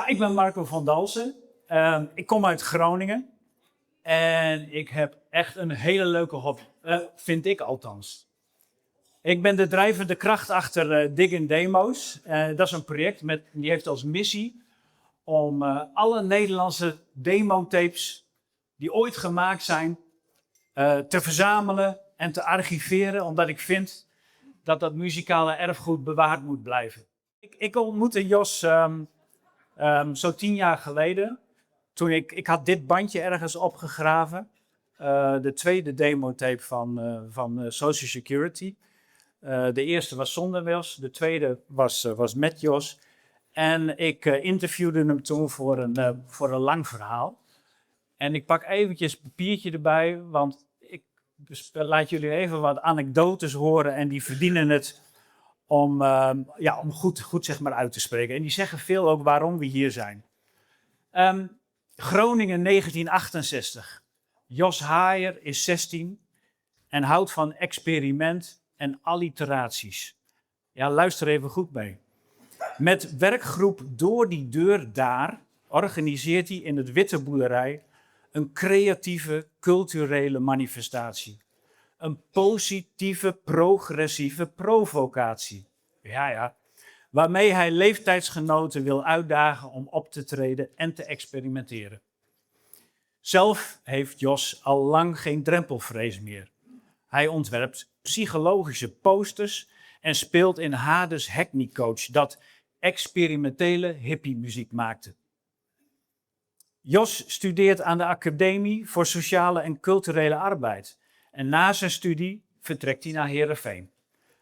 Ik ben Marco van Dalsen. Ik kom uit Groningen. En ik heb echt een hele leuke hobby. Vind ik althans. Ik ben de drijvende kracht achter Dig & Demo's. Dat is een project die heeft als missie om alle Nederlandse demotapes die ooit gemaakt zijn te verzamelen en te archiveren. Omdat ik vind dat dat muzikale erfgoed bewaard moet blijven. Ik ontmoette Jos zo 10 jaar geleden. Toen ik had dit bandje ergens opgegraven. De tweede demotape van Social Security. De eerste was zonder Jos, de tweede was met Jos. En ik interviewde hem toen voor een lang verhaal. En ik pak eventjes een papiertje erbij, want ik laat jullie even wat anekdotes horen en die verdienen het om goed zeg maar uit te spreken. En die zeggen veel ook waarom we hier zijn. Groningen 1968. Jos Haier is 16 en houdt van experiment en alliteraties. Ja, luister even goed mee. Met werkgroep Door die Deur Daar organiseert hij in het Witte Boerderij een creatieve culturele manifestatie. Een positieve, progressieve provocatie. Ja. Waarmee hij leeftijdsgenoten wil uitdagen om op te treden en te experimenteren. Zelf heeft Jos al lang geen drempelvrees meer. Hij ontwerpt psychologische posters en speelt in Hades Hackney Coach, dat experimentele hippiemuziek maakte. Jos studeert aan de Academie voor Sociale en Culturele Arbeid. En na zijn studie vertrekt hij naar Heerenveen,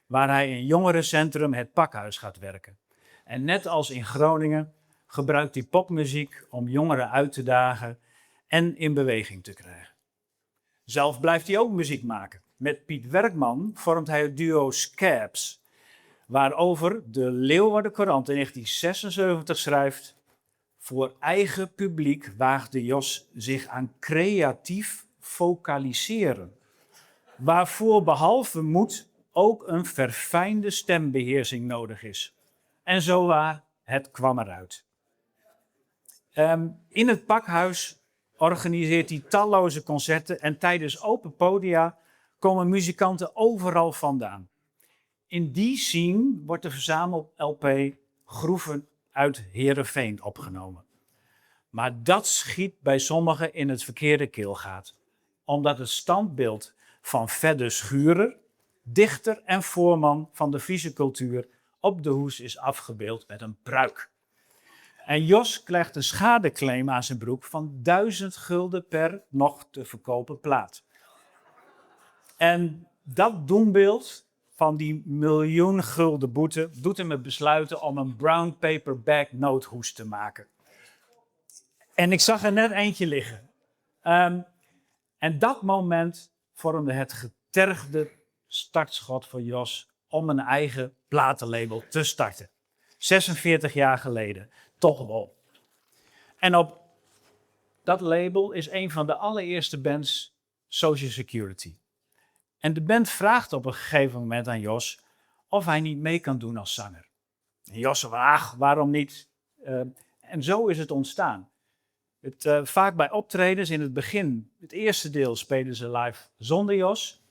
waar hij in jongerencentrum Het Pakhuis gaat werken. En net als in Groningen gebruikt hij popmuziek om jongeren uit te dagen en in beweging te krijgen. Zelf blijft hij ook muziek maken. Met Piet Werkman vormt hij het duo Scabs, waarover de Leeuwarden Courant in 1976 schrijft: voor eigen publiek waagde Jos zich aan creatief vocaliseren, waarvoor behalve moed ook een verfijnde stembeheersing nodig is. En zowaar, het kwam eruit. In het Pakhuis organiseert hij talloze concerten en tijdens open podia komen muzikanten overal vandaan. In die scene wordt de verzamel-LP Groeven uit Heerenveen opgenomen. Maar dat schiet bij sommigen in het verkeerde keelgat, omdat het standbeeld van Fedde Schurer, dichter en voorman van de Friese cultuur, op de hoes is afgebeeld met een pruik. En Jos krijgt een schadeclaim aan zijn broek van 1000 gulden per nog te verkopen plaat. En dat doembeeld van die miljoen gulden boete doet hem het besluiten om een brown paper bag noodhoes te maken. En ik zag er net eentje liggen. En dat moment vormde het getergde startschot voor Jos om een eigen platenlabel te starten. 46 jaar geleden, toch wel. En op dat label is een van de allereerste bands Social Security. En de band vraagt op een gegeven moment aan Jos of hij niet mee kan doen als zanger. En Jos zegt, waarom niet? En zo is het ontstaan. Vaak bij optredens in het begin, het eerste deel spelen ze live zonder Jos.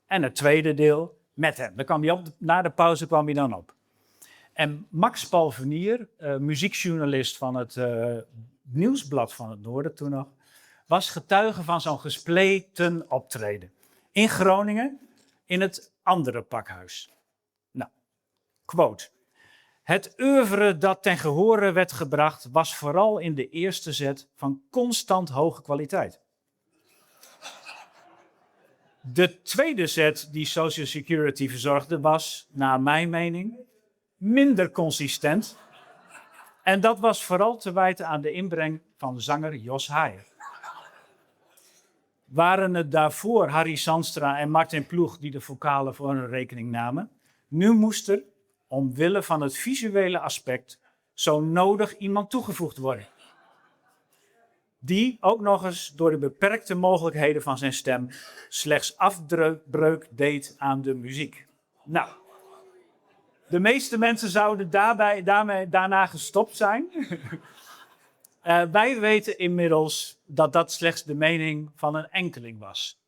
En het tweede deel met hem. Dan kwam hij op, na de pauze kwam hij dan op. En Max Palvenier, muziekjournalist van het Nieuwsblad van het Noorden toen nog, was getuige van zo'n gespleten optreden. In Groningen, in het andere Pakhuis. Nou, quote. Het oeuvre dat ten gehore werd gebracht was vooral in de eerste zet van constant hoge kwaliteit. De tweede set die Social Security verzorgde was, naar mijn mening, minder consistent. En dat was vooral te wijten aan de inbreng van zanger Jos Haier. Waren het daarvoor Harry Sandstra en Martin Ploeg die de vocalen voor hun rekening namen? Nu moest er, omwille van het visuele aspect, zo nodig iemand toegevoegd worden. Die ook nog eens door de beperkte mogelijkheden van zijn stem slechts afbreuk deed aan de muziek. Nou, de meeste mensen zouden daarna gestopt zijn. Wij weten inmiddels dat dat slechts de mening van een enkeling was.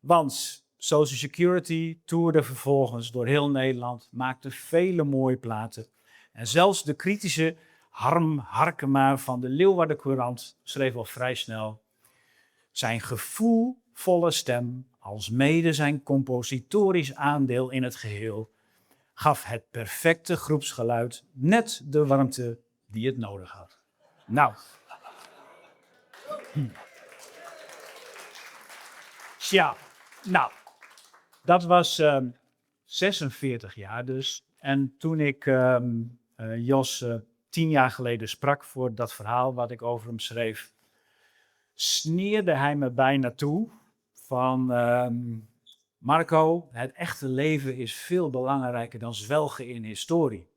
Want Social Security toerde vervolgens door heel Nederland, maakte vele mooie platen. En zelfs de kritische Harm Harkema van de Leeuwarden Courant schreef al vrij snel: zijn gevoelvolle stem, alsmede zijn compositorisch aandeel in het geheel, gaf het perfecte groepsgeluid net de warmte die het nodig had. Nou. Tja, nou, dat was 46 jaar dus. En toen ik Jos 10 jaar geleden sprak voor dat verhaal wat ik over hem schreef, sneerde hij me bijna toe van Marco, het echte leven is veel belangrijker dan zwelgen in historie.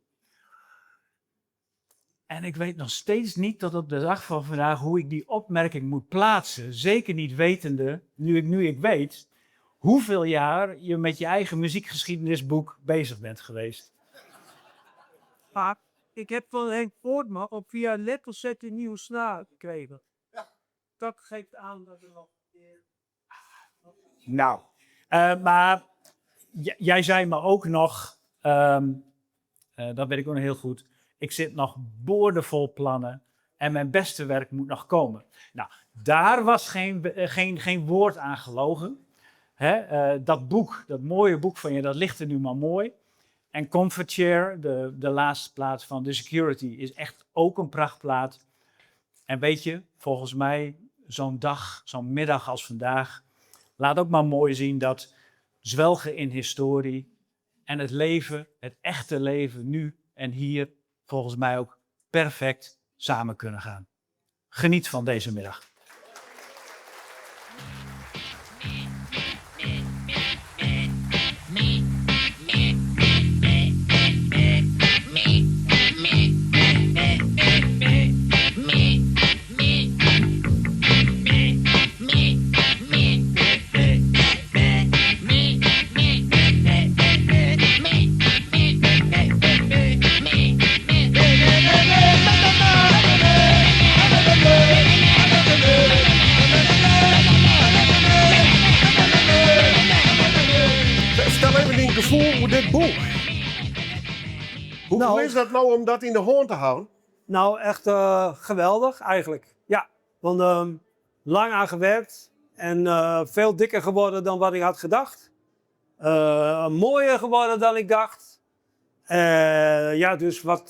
En ik weet nog steeds niet tot op de dag van vandaag hoe ik die opmerking moet plaatsen. Zeker niet wetende, nu ik weet, hoeveel jaar je met je eigen muziekgeschiedenisboek bezig bent geweest. Maar ik heb van Henk Voortman op via Letterset een nieuwe snaar gekregen. Ja. Dat geeft aan dat er nog... Nou, maar jij zei me ook nog, dat weet ik ook nog heel goed, ik zit nog boordevol plannen en mijn beste werk moet nog komen. Nou, daar was geen woord aan gelogen. Hè? Dat boek, dat mooie boek van je, dat ligt er nu maar mooi. En Comfort Chair, de laatste plaat van The Security, is echt ook een prachtplaat. En weet je, volgens mij, zo'n dag, zo'n middag als vandaag, laat ook maar mooi zien dat zwelgen in historie en het leven, het echte leven nu en hier, volgens mij ook perfect samen kunnen gaan. Geniet van deze middag. Voor dit boek. Hoe is dat nou om dat in de hand te houden? Nou, echt geweldig eigenlijk. Ja, want lang aan gewerkt en veel dikker geworden dan wat ik had gedacht. Mooier geworden dan ik dacht. Ja, dus wat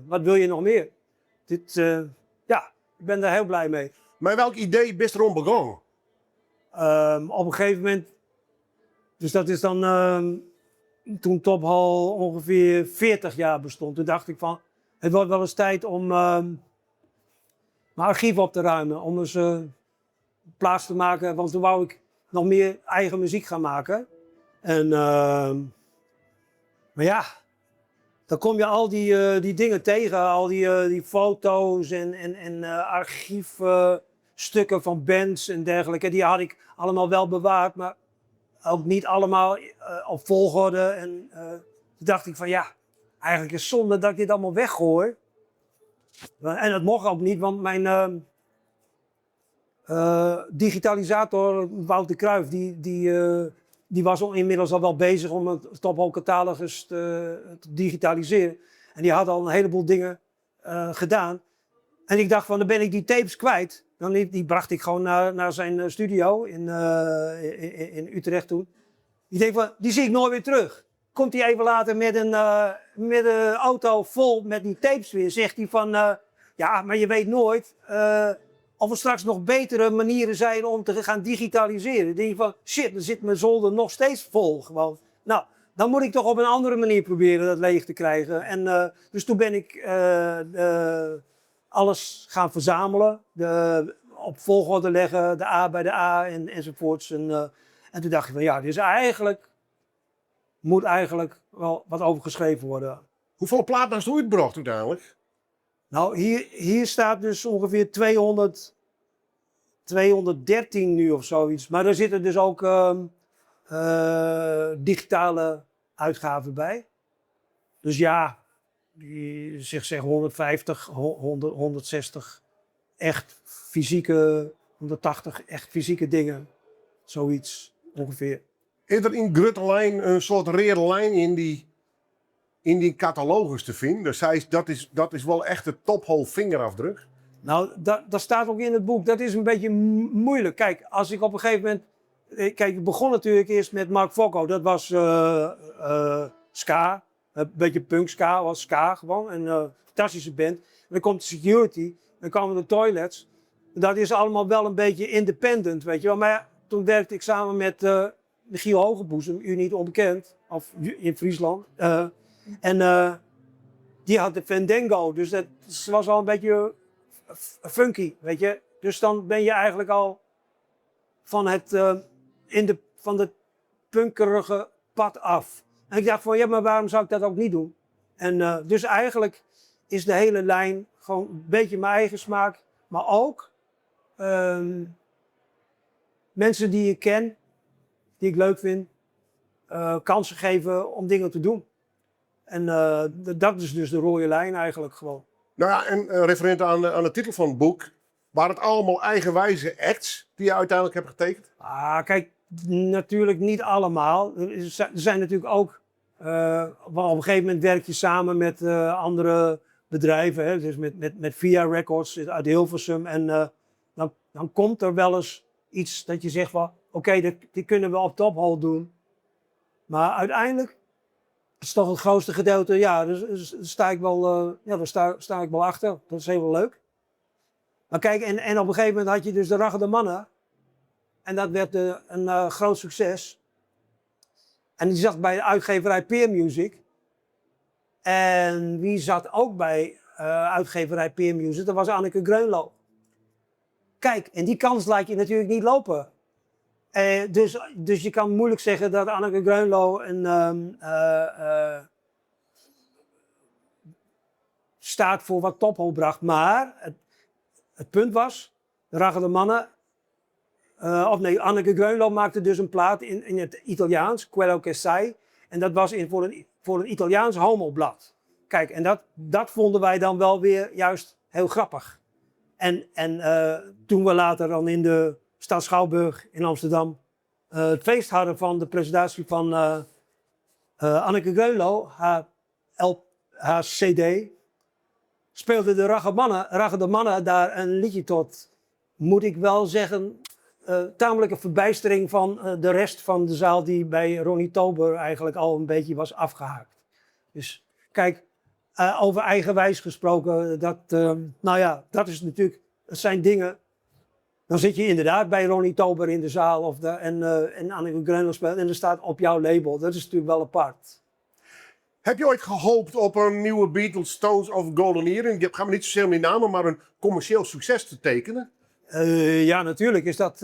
wil je nog meer? Ja, ik ben daar heel blij mee. Maar welk idee is erom begonnen? Op een gegeven moment, dus dat is dan... Toen Top Hall ongeveer 40 jaar bestond, toen dacht ik van, het wordt wel eens tijd om mijn archief op te ruimen. Om eens plaats te maken, want toen wou ik nog meer eigen muziek gaan maken. En, maar ja, dan kom je al die dingen tegen, al die foto's en archiefstukken van bands en dergelijke. Die had ik allemaal wel bewaard, maar ook niet allemaal op volgorde. En toen dacht ik van ja, eigenlijk is het zonde dat ik dit allemaal weggooi. En dat mocht ook niet, want mijn digitalisator Wouter Cruijff, die was inmiddels al wel bezig om het Top Hall catalogus te digitaliseren. En die had al een heleboel dingen gedaan. En ik dacht van, dan ben ik die tapes kwijt. Die bracht ik gewoon naar zijn studio in Utrecht toen. Ik denk van, die zie ik nooit weer terug. Komt hij even later met een auto vol met die tapes weer. Zegt hij van, ja, maar je weet nooit of er straks nog betere manieren zijn om te gaan digitaliseren. Dan denk je van, shit, dan zit mijn zolder nog steeds vol gewoon. Nou, dan moet ik toch op een andere manier proberen dat leeg te krijgen. En dus toen ben ik alles gaan verzamelen. Op volgorde leggen, de A bij de A enzovoorts. En toen dacht ik van ja, moet eigenlijk wel wat over geschreven worden. Hoeveel platen hast u uitgebracht uiteindelijk? Nou, hier staat dus ongeveer 213 nu of zoiets. Maar er zitten dus ook digitale uitgaven bij. Dus ja, zeg 150, 100, 160 echt fysieke, 180 echt fysieke dingen. Zoiets ongeveer. Is er in Gruttelijn een soort rode lijn in die catalogus te vinden? Dus dat is wel echt de tophole vingerafdruk. Nou, dat staat ook in het boek. Dat is een beetje moeilijk. Kijk, als ik op een gegeven moment... Kijk, ik begon natuurlijk eerst met Mark Focko. Dat was ska. Een beetje punk ska, was ska gewoon. Een fantastische band. En dan komt de Security. Dan komen de Toilets. Dat is allemaal wel een beetje independent, weet je wel. Maar ja, toen werkte ik samen met Michiel Hogeboezem, u niet onbekend. Of in Friesland. Die had de Fandango. Dus dat was al een beetje funky, weet je. Dus dan ben je eigenlijk al van het punkerige pad af. En ik dacht van, ja, maar waarom zou ik dat ook niet doen? En dus eigenlijk is de hele lijn gewoon een beetje mijn eigen smaak. Maar ook mensen die ik ken, die ik leuk vind, kansen geven om dingen te doen. En dat is dus de rode lijn eigenlijk gewoon. Nou ja, en referent aan de titel van het boek. Waren het allemaal eigenwijze acts die je uiteindelijk hebt getekend? Ah, kijk, natuurlijk niet allemaal. Er zijn natuurlijk ook... op een gegeven moment werk je samen met andere bedrijven. Hè? Dus met Via Records uit Hilversum. En dan komt er wel eens iets dat je zegt van... Oké, die kunnen we op tophole doen. Maar uiteindelijk is toch het grootste gedeelte... Ja, dus sta ik wel, daar sta ik wel achter. Dat is heel leuk. Maar kijk, en op een gegeven moment had je dus de Raggende Mannen. En dat werd een groot succes. En die zat bij de uitgeverij Peer Music. En wie zat ook bij uitgeverij Peer Music? Dat was Anneke Greunlo. Kijk, en die kans laat je natuurlijk niet lopen. Dus je kan moeilijk zeggen dat Anneke Greunlo staat voor wat tophole bracht. Maar het punt was, de Raggende Mannen... Anneke Greunlo maakte dus een plaat in het Italiaans, Quello che sai. En dat was voor een Italiaans homoblad. Kijk, en dat vonden wij dan wel weer juist heel grappig. En toen we later dan in de stad Schouwburg in Amsterdam het feest hadden van de presentatie van Anneke Greunlo, haar cd, speelden de Raggende Mannen daar een liedje tot, moet ik wel zeggen... tamelijke verbijstering van de rest van de zaal die bij Ronnie Tober eigenlijk al een beetje was afgehaakt. Dus kijk, over eigenwijs gesproken, dat is natuurlijk, dat zijn dingen. Dan zit je inderdaad bij Ronnie Tober in de zaal en Anneke Greunlo speelt en er staat op jouw label. Dat is natuurlijk wel apart. Heb je ooit gehoopt op een nieuwe Beatles, Stones of Golden Earring? Je gaat me niet zozeer om die namen, maar een commercieel succes te tekenen? Ja, natuurlijk is dat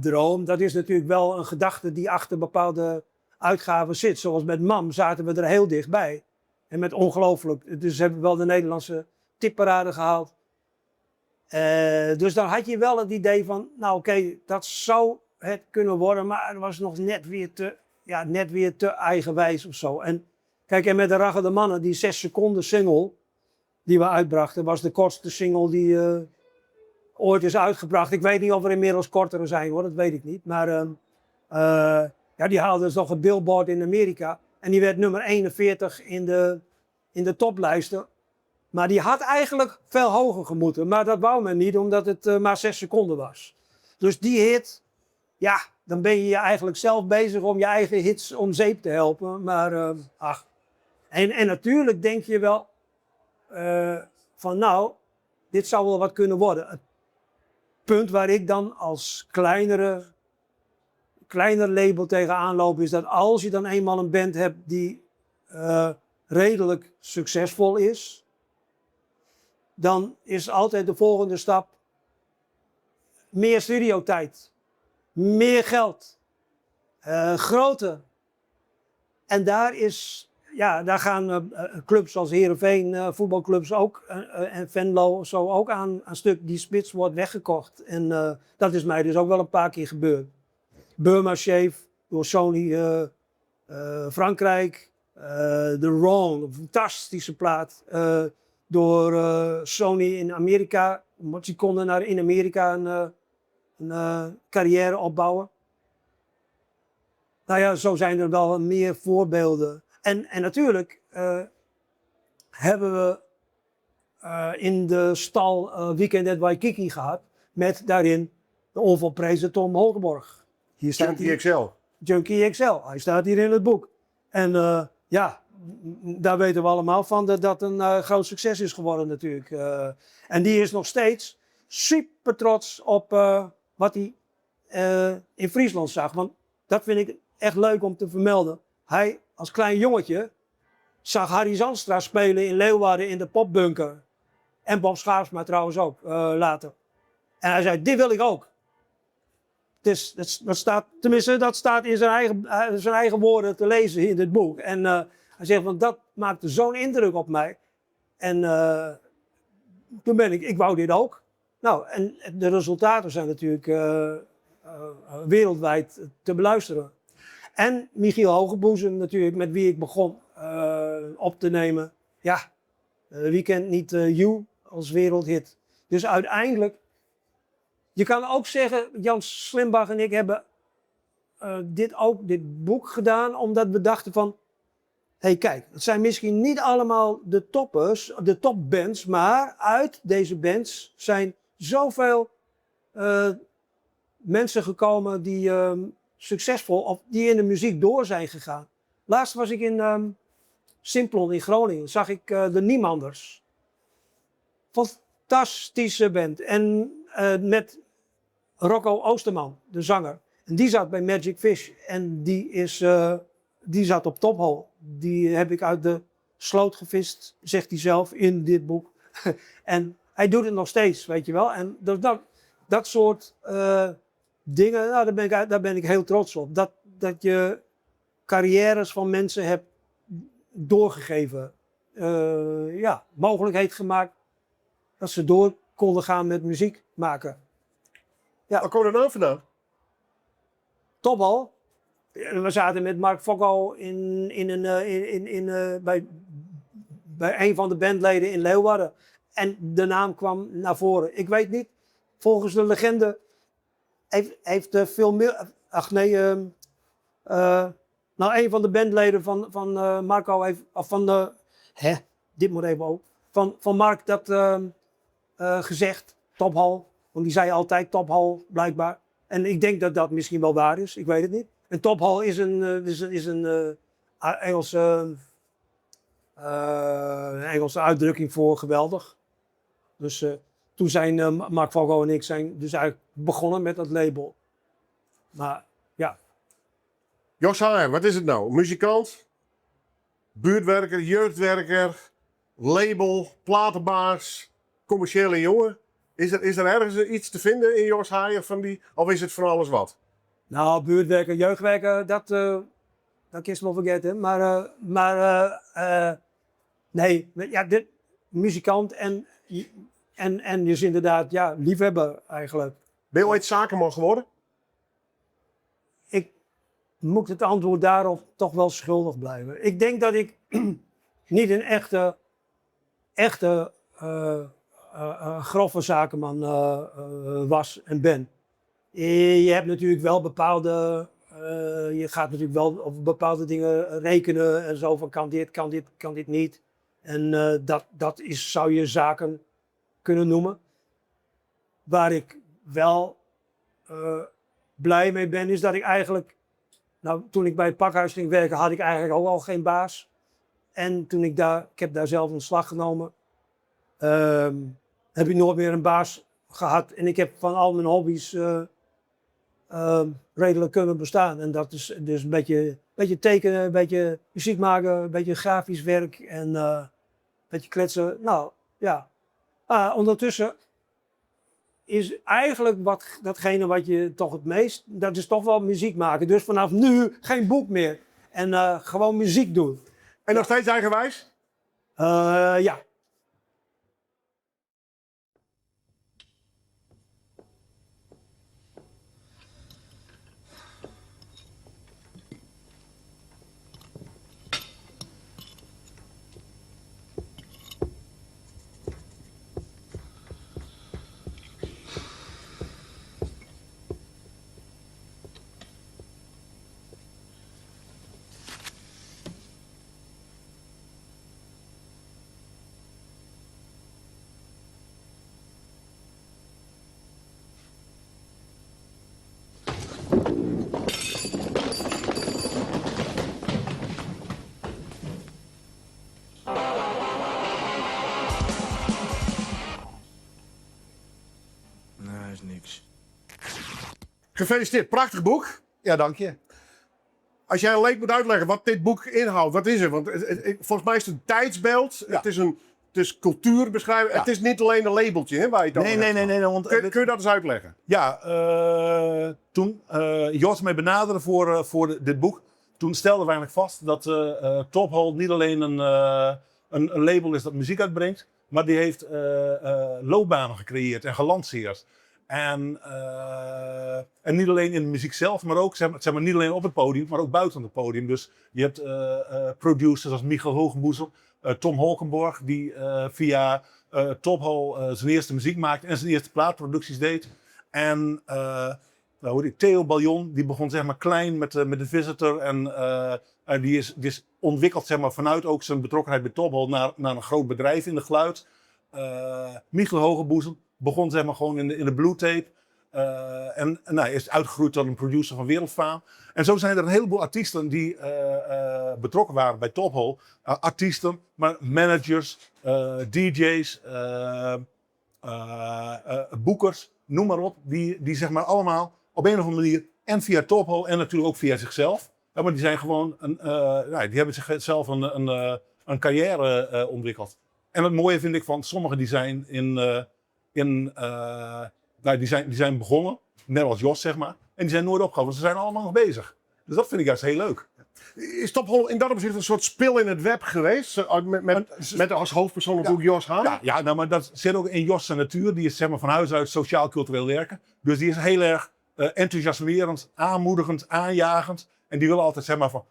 droom. Dat is natuurlijk wel een gedachte die achter bepaalde uitgaven zit. Zoals met MAM zaten we er heel dichtbij. En met ongelooflijk. Dus hebben we wel de Nederlandse tipparade gehaald. Dus dan had je wel het idee van, nou oké, dat zou het kunnen worden. Maar het was nog net weer te eigenwijs of zo. En kijk, en met de Raggende Mannen, die 6 seconden single... die we uitbrachten, was de kortste single die ooit is uitgebracht. Ik weet niet of er inmiddels kortere zijn hoor, dat weet ik niet. Maar die haalde dus nog een billboard in Amerika. En die werd nummer 41 in de toplijsten. Maar die had eigenlijk veel hoger gemoeten. Maar dat wou men niet, omdat het maar 6 seconden was. Dus die hit, ja, dan ben je eigenlijk zelf bezig om je eigen hits om zeep te helpen. Maar En natuurlijk denk je wel... van nou, dit zou wel wat kunnen worden. Het punt waar ik dan als kleiner label tegenaan loop is dat als je dan eenmaal een band hebt die redelijk succesvol is, dan is altijd de volgende stap meer studiotijd, meer geld, groter. En daar gaan clubs als Heerenveen, voetbalclubs ook, en Venlo zo ook aan stuk. Die spits wordt weggekocht. En dat is mij dus ook wel een paar keer gebeurd. Burma Shave door Sony Frankrijk. The Wrong, een fantastische plaat. Door Sony in Amerika. Want die konden in Amerika een carrière opbouwen. Nou ja, zo zijn er wel meer voorbeelden. En natuurlijk hebben we in de stal Weekend at Waikiki gehad. Met daarin de onvolprezen Tom Hogeborg. Hier staat Junkie XL. Junkie XL. Hij staat hier in het boek. En daar weten we allemaal van dat dat een groot succes is geworden natuurlijk. En die is nog steeds super trots op wat hij in Friesland zag. Want dat vind ik echt leuk om te vermelden. Hij als klein jongetje zag Harry Zandstra spelen in Leeuwarden in de popbunker. En Bob Schaarsma trouwens ook later. En hij zei, dit wil ik ook. Dus dat staat in zijn eigen woorden te lezen in dit boek. En hij zegt, want dat maakte zo'n indruk op mij. En toen ik wou dit ook. Nou, en de resultaten zijn natuurlijk wereldwijd te beluisteren. En Michiel Hogeboezem natuurlijk, met wie ik begon op te nemen. Ja, Weekend Niet You als wereldhit. Dus uiteindelijk, je kan ook zeggen, Jans Slimbach en ik hebben dit boek gedaan omdat we dachten van, hé kijk, het zijn misschien niet allemaal de toppers, de topbands, maar uit deze bands zijn zoveel mensen gekomen die succesvol, of die in de muziek door zijn gegaan. Laatst was ik in Simplon in Groningen, zag ik de Niemanders. Fantastische band. En met Rocco Oosterman, de zanger. En die zat bij Magic Fish. En die zat op Top Hole. Die heb ik uit de sloot gevist, zegt hij zelf in dit boek. En hij doet het nog steeds, weet je wel. En dat soort dingen, nou, daar ben ik heel trots op. Dat je carrières van mensen hebt doorgegeven. Mogelijkheid gemaakt dat ze door konden gaan met muziek maken. Ja. Waar komt er nou vandaan? Top al. We zaten met Mark Fokko bij een van de bandleden in Leeuwarden. En de naam kwam naar voren. Ik weet niet, volgens de legende heeft veel meer... Ach nee, een van de bandleden van Marco heeft... Of van dit moet even ook. Van Mark dat gezegd, Tophal. Want die zei altijd Tophal, blijkbaar. En ik denk dat dat misschien wel waar is, ik weet het niet. En Tophal is een Engelse uitdrukking voor geweldig. Dus toen zijn Mark Foggo en ik zijn dus eigenlijk begonnen met dat label. Maar ja. Jos Haar, wat is het nou? Muzikant, buurtwerker, jeugdwerker, label, platenbaas, commerciële jongen. Is er ergens iets te vinden in Jos Haar of is het van alles wat? Nou, buurtwerker, jeugdwerker, dat kan je wel vergeten. Maar nee, ja, muzikant en dus inderdaad, ja, liefhebber eigenlijk. Ben je ooit zakenman geworden? Ik moet het antwoord daarop toch wel schuldig blijven. Ik denk dat ik niet een echte grove zakenman was en ben. Je hebt natuurlijk wel je gaat natuurlijk wel over bepaalde dingen rekenen en zo van kan dit niet. En dat zou je zaken kunnen noemen. Waar ik wel blij mee ben is dat ik eigenlijk, nou toen ik bij het pakhuis ging werken had ik eigenlijk ook al geen baas. En toen ik heb daar zelf ontslag genomen. heb ik nooit meer een baas gehad. En ik heb van al mijn hobby's redelijk kunnen bestaan. En dat is dus een beetje tekenen, een beetje muziek maken, een beetje grafisch werk en een beetje kletsen. Nou ja, ondertussen is eigenlijk datgene wat je toch het meest, dat is toch wel muziek maken. Dus vanaf nu geen boek meer en gewoon muziek doen. En nog steeds eigenwijs? Ja. Nee, is niks. Gefeliciteerd, prachtig boek. Ja, dank je. Als jij een leek moet uitleggen wat dit boek inhoudt, wat is het? Want volgens mij is het een tijdsbeeld, Ja. het is cultuurbeschrijving. Ja. Het is niet alleen een labeltje hè, waar je het over hebt. Nee. Want, Kun je dat eens uitleggen? ja, toen Jos mij benaderde voor dit boek, toen stelden we eigenlijk vast dat Top Hole niet alleen een label is dat muziek uitbrengt, maar die heeft loopbanen gecreëerd en gelanceerd. En niet alleen in de muziek zelf, maar ook zeg maar, niet alleen op het podium, maar ook buiten het podium. Dus je hebt producers als Michael Hogenboezem, Tom Holkenborg, die via Top Hole zijn eerste muziek maakte en zijn eerste plaatproducties deed. En Theo Baljon, die begon zeg maar klein met de Visitor en die is ontwikkeld zeg maar, vanuit ook zijn betrokkenheid bij Top Hole naar een groot bedrijf in de geluid. Michael Hogenboezem begon zeg maar gewoon in de Blue Tape. En is uitgegroeid tot een producer van wereldfaam. En zo zijn er een heleboel artiesten die betrokken waren bij Top Hole. Artiesten, maar managers, DJ's, boekers, noem maar op. Die zeg maar allemaal op een of andere manier en via Top Hole en natuurlijk ook via zichzelf. Maar die zijn gewoon, die hebben zichzelf een carrière ontwikkeld. En het mooie vind ik van sommigen die zijn die zijn begonnen, net als Jos zeg maar. En die zijn nooit opgehouden, want ze zijn allemaal nog bezig. Dus dat vind ik juist heel leuk. Is Top Hole in dat opzicht een soort spil in het web geweest? Met als hoofdpersoon natuurlijk Jos Haan? Ja, nou, maar dat zit ook in Jos' natuur. Die is zeg maar, van huis uit sociaal-cultureel werken. Dus die is heel erg enthousiasmerend, aanmoedigend, aanjagend. En die wil altijd zeg maar van,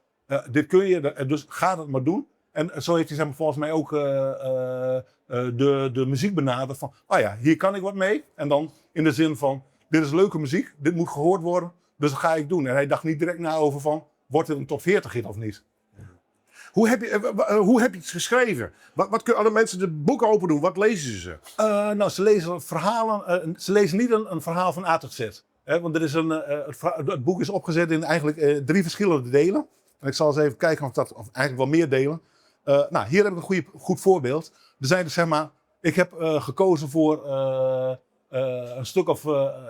dit kun je, dus ga het maar doen. En zo heeft hij zeg maar, volgens mij ook de muziek benaderd van, hier kan ik wat mee. En dan in de zin van, dit is leuke muziek, dit moet gehoord worden, dus dat ga ik doen. En hij dacht niet direct na over van, wordt het een top 40 hit of niet? Hoe heb je het geschreven? Wat kunnen alle mensen de boeken open doen? Wat lezen ze? Nou, ze lezen verhalen, ze lezen niet een verhaal van A tot Z. Hè, want er is het boek is opgezet in eigenlijk 3 verschillende delen. En ik zal eens even kijken of eigenlijk wel meer delen. Hier heb ik een goed voorbeeld. Er zijn dus zeg maar, ik heb gekozen voor een stuk of,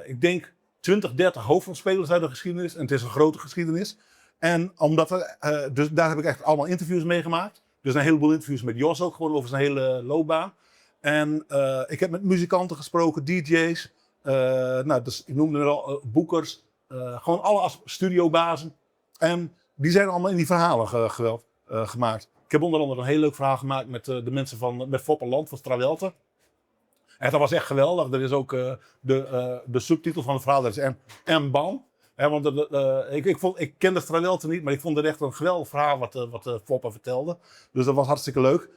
ik denk 20, 30 hoofdrolspelers uit de geschiedenis. En het is een grote geschiedenis. En omdat dus daar heb ik echt allemaal interviews mee gemaakt. Dus een heleboel interviews met Jos ook, gewoon over zijn hele loopbaan. En ik heb met muzikanten gesproken, DJ's. Dus ik noemde er al boekers. Gewoon alle studiobazen. En die zijn allemaal in die verhalen gemaakt. Ik heb onder andere een heel leuk verhaal gemaakt met de mensen met Fopperland van Strawelter. En dat was echt geweldig. Er is ook de subtitel van het verhaal, dat is M-Ban. Want ik kende Strawelter niet, maar ik vond het echt een geweldig verhaal wat Fopper vertelde. Dus dat was hartstikke leuk.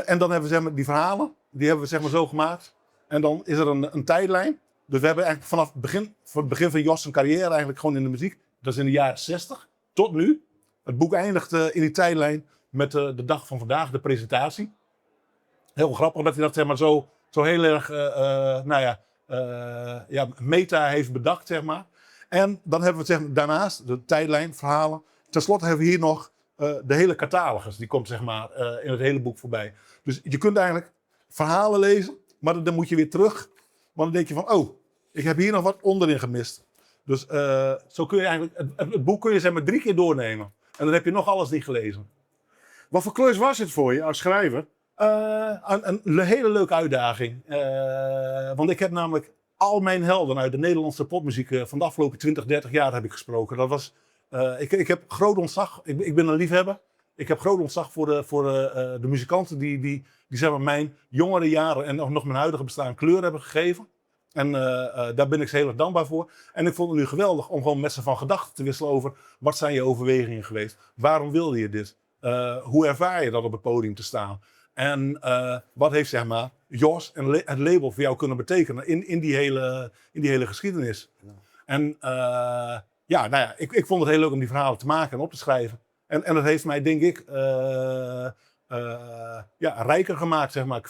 En dan hebben we zeg maar, die verhalen, die hebben we zeg maar, zo gemaakt. En dan is er een tijdlijn. Dus we hebben eigenlijk vanaf het begin van Jos' carrière eigenlijk gewoon in de muziek. Dat is in de jaren 60 tot nu. Het boek eindigt in die tijdlijn met de dag van vandaag, de presentatie. Heel grappig dat hij dat zeg maar, zo heel erg meta heeft bedacht, zeg maar. En dan hebben we zeg maar, daarnaast de tijdlijn, verhalen. Ten slotte hebben we hier nog de hele catalogus. Die komt zeg maar, in het hele boek voorbij. Dus je kunt eigenlijk verhalen lezen maar dan moet je weer terug. Want dan denk je van, oh, ik heb hier nog wat onderin gemist. Dus zo kun je eigenlijk, het boek kun je zeg maar 3 keer doornemen. En dan heb je nog alles niet gelezen. Wat voor klus was het voor je als schrijver? Een hele leuke uitdaging. Want ik heb namelijk al mijn helden uit de Nederlandse popmuziek van de afgelopen 20, 30 jaar heb ik gesproken. Dat was, ik heb groot ontzag, ik ben een liefhebber. Ik heb groot ontzag voor de muzikanten die zeg maar mijn jongere jaren en nog mijn huidige bestaan kleur hebben gegeven. En daar ben ik ze heel erg dankbaar voor. En ik vond het nu geweldig om gewoon met ze van gedachten te wisselen over wat zijn je overwegingen geweest? Waarom wilde je dit? Hoe ervaar je dat op het podium te staan? En wat heeft zeg maar Jos en het label voor jou kunnen betekenen in die hele geschiedenis? Ja. En nou ja, ik vond het heel leuk om die verhalen te maken en op te schrijven. En dat heeft mij denk ik rijker gemaakt zeg maar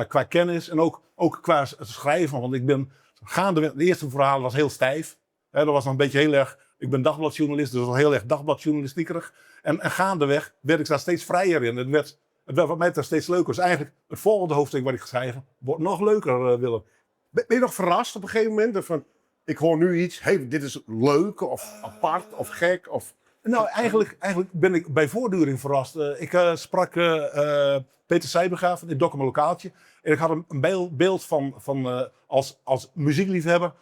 qua kennis en ook qua het schrijven. Want ik ben gaandeweg, de eerste verhaal was heel stijf. Dat was nog een beetje heel erg, ik ben dagbladjournalist, dus dat was heel erg dagbladjournalistiekerig. En gaandeweg werd ik daar steeds vrijer in. Het werd wat mij daar steeds leuker. Dus eigenlijk het volgende hoofdstuk wat ik ga schrijven, wordt nog leuker, Willem. Ben je nog verrast op een gegeven moment? Van, ik hoor nu iets, hey, dit is leuk of apart of gek? Of... Nou, eigenlijk ben ik bij voortduring verrast. Ik sprak Peter Seiberga van dit Dokkum Lokaaltje. En ik had een beeld van als muziekliefhebber,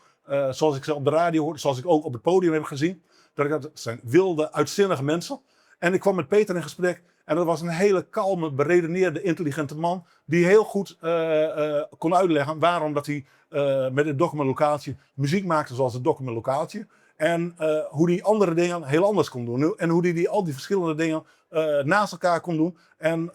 zoals ik ze op de radio hoorde, zoals ik ook op het podium heb gezien. Dat zijn wilde, uitzinnige mensen. En ik kwam met Peter in gesprek. En dat was een hele kalme, beredeneerde, intelligente man. Die heel goed kon uitleggen waarom dat hij met het Dokkum Lokaaltje muziek maakte zoals het Dokkum Lokaaltje. En hoe hij andere dingen heel anders kon doen. En hoe hij al die verschillende dingen naast elkaar kon doen. En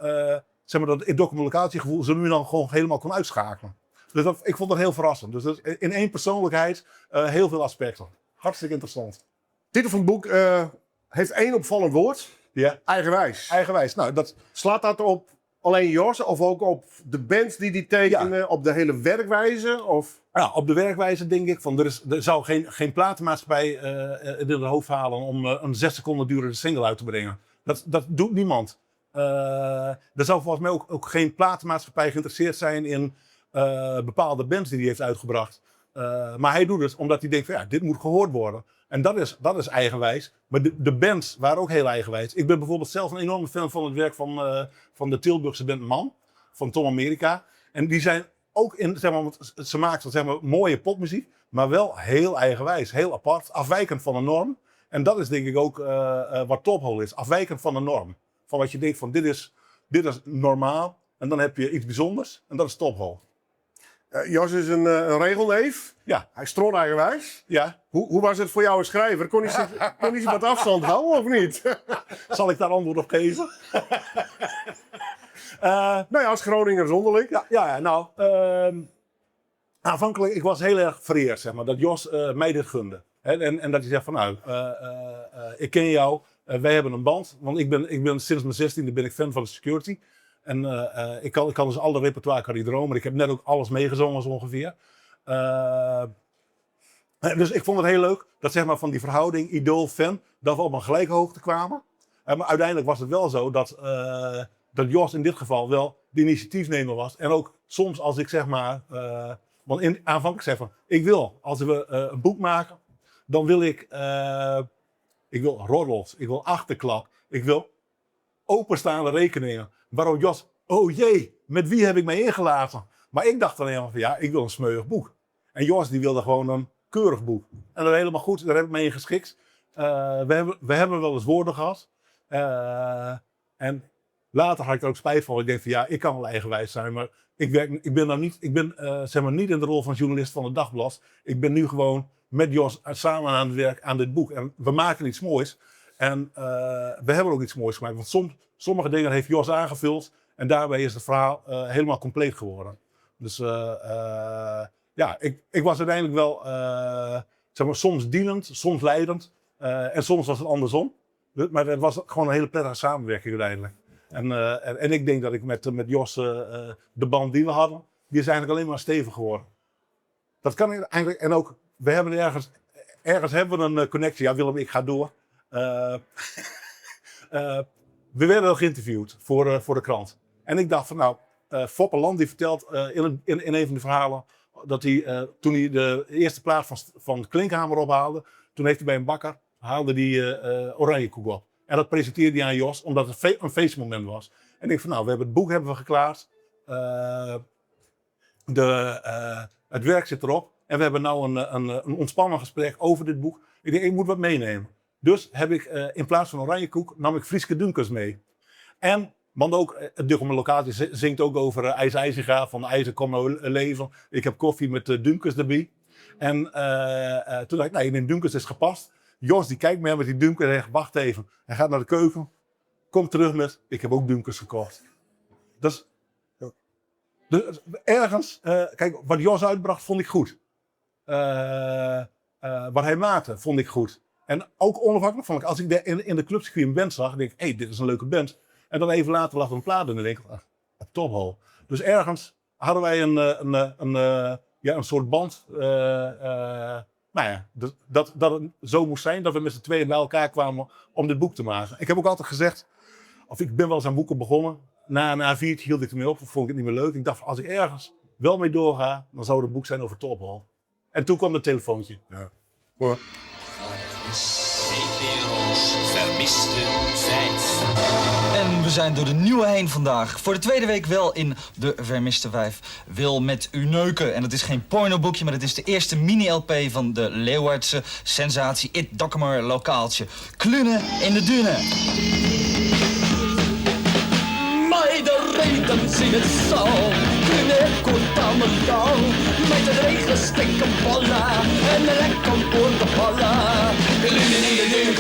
zeg maar dat Dokkum Lokaaltje gevoel ze nu dan gewoon helemaal kon uitschakelen. Dus ik vond dat heel verrassend. Dus dat in één persoonlijkheid heel veel aspecten. Hartstikke interessant. Titel van het boek heeft 1 opvallend woord. Ja. Eigenwijs. Eigenwijs. Nou, Slaat dat op alleen Jos of ook op de bands die tekenen, op de hele werkwijze? Of? Ja, op de werkwijze denk ik. Van, er zou geen platenmaatschappij in het hoofd halen om een 6 seconden durende single uit te brengen. Dat doet niemand. Er zou volgens mij ook geen platenmaatschappij geïnteresseerd zijn in bepaalde bands die hij heeft uitgebracht. Maar hij doet het omdat hij denkt van ja, dit moet gehoord worden. En dat is eigenwijs. Maar de bands waren ook heel eigenwijs. Ik ben bijvoorbeeld zelf een enorme fan van het werk van de Tilburgse band Man. Van Tom America. En die zijn ook in, zeg maar, ze maakten zeg maar mooie popmuziek. Maar wel heel eigenwijs. Heel apart. Afwijkend van de norm. En dat is denk ik ook wat Top Hole is. Afwijkend van de norm. Van wat je denkt van dit is normaal. En dan heb je iets bijzonders. En dat is Top Hole. Jos is een regelneef. Ja. Hij is strot eigenwijs. Ja. Hoe was het voor jou als schrijver? Kon hij zich wat afstand houden of niet? Zal ik daar antwoord op geven? Nou ja, als Groninger zonderling. Ja, nou, aanvankelijk, ik was heel erg vereerd, zeg maar, dat Jos mij dit gunde. Hè? En dat hij zegt van, nou, ik ken jou, wij hebben een band. Want ik ben sinds mijn 16e ben ik fan van de Security. En ik kan dus alle repertoire kan dromen. Maar ik heb net ook alles meegezongen zo ongeveer. Dus ik vond het heel leuk dat zeg maar van die verhouding idool-fan, dat we op een gelijke hoogte kwamen. Maar uiteindelijk was het wel zo dat Jos in dit geval wel de initiatiefnemer was. En ook soms als ik zeg maar, want aanvankelijk zeg van, ik wil als we een boek maken, dan wil ik wil roddels, ik wil achterklap, ik wil openstaande rekeningen. Waarom Jos, oh jee, met wie heb ik mij ingelaten? Maar ik dacht dan helemaal van ja, ik wil een smeuig boek. En Jos die wilde gewoon een keurig boek. En dat helemaal goed, daar heb ik mee in geschikt. We hebben wel eens woorden gehad. En later had ik er ook spijt van. Ik denk van ja, ik kan wel eigenwijs zijn, maar ik ben zeg maar niet in de rol van journalist van het dagblad. Ik ben nu gewoon met Jos samen aan het werk aan dit boek. En we maken iets moois. En we hebben ook iets moois gemaakt. Want sommige dingen heeft Jos aangevuld. En daarbij is het verhaal helemaal compleet geworden. Dus ja, ik was uiteindelijk wel zeg maar, soms dienend, soms leidend. En soms was het andersom. Maar het was gewoon een hele prettige samenwerking uiteindelijk. En ik denk dat ik met Jos de band die we hadden, die is eigenlijk alleen maar stevig geworden. Dat kan eigenlijk. En ook, we hebben ergens hebben we een connectie. Ja, Willem, ik ga door. We werden al geïnterviewd voor de krant. En ik dacht van nou, Foppe Land die vertelt in een van de verhalen dat hij toen hij de eerste plaat van Klinkhamer ophaalde, toen heeft hij bij een bakker haalde die Oranjekoek op. En dat presenteerde hij aan Jos omdat het een feestmoment was. En ik denk van nou, het boek hebben we geklaard. Het werk zit erop. En we hebben nu een ontspannen gesprek over dit boek. Ik denk, ik moet wat meenemen. Dus heb ik in plaats van Oranjekoek, nam ik Frieske Dunkers mee. Want ook het Duchem locatie zingt ook over IJs-IJzinga, van IJzer kom nou leven. Ik heb koffie met Dunkers erbij. En toen dacht ik, nee, in Dunkers is gepast. Jos die kijkt me met die Dunkers en zegt, wacht even. Hij gaat naar de keuken, komt terug met, ik heb ook Dunkers gekocht. Dus ergens, kijk, wat Jos uitbracht vond ik goed. Wat hij maakte vond ik goed. En ook onafhankelijk van, als ik in de clubcircuit een band zag, denk ik, hey, dit is een leuke band. En dan even later lag er een plaat en dan denk ik, tophol. Dus ergens hadden wij een soort band. Dat het zo moest zijn dat we met z'n tweeën bij elkaar kwamen om dit boek te maken. Ik heb ook altijd gezegd, of ik ben wel eens aan boeken begonnen. Na een A4'tje hield ik ermee op, vond ik het niet meer leuk. Ik dacht, als ik ergens wel mee doorga, dan zou het boek zijn over tophol. En toen kwam het telefoontje. Ja. Hoor. VPRO's Vermiste 5. En we zijn door de nieuwe heen vandaag. Voor de tweede week wel in de Vermiste 5. Wil met u neuken. En dat is geen pornoboekje, maar het is de eerste mini-LP van de Leeuwardse sensatie It Dokkumer lokaaltje. Klunen in de dunen. Meiden in het zand, kunnen kort aan de gang. Met de regen stikken ballen en de lek kan door de ballen. Klunen in de dun,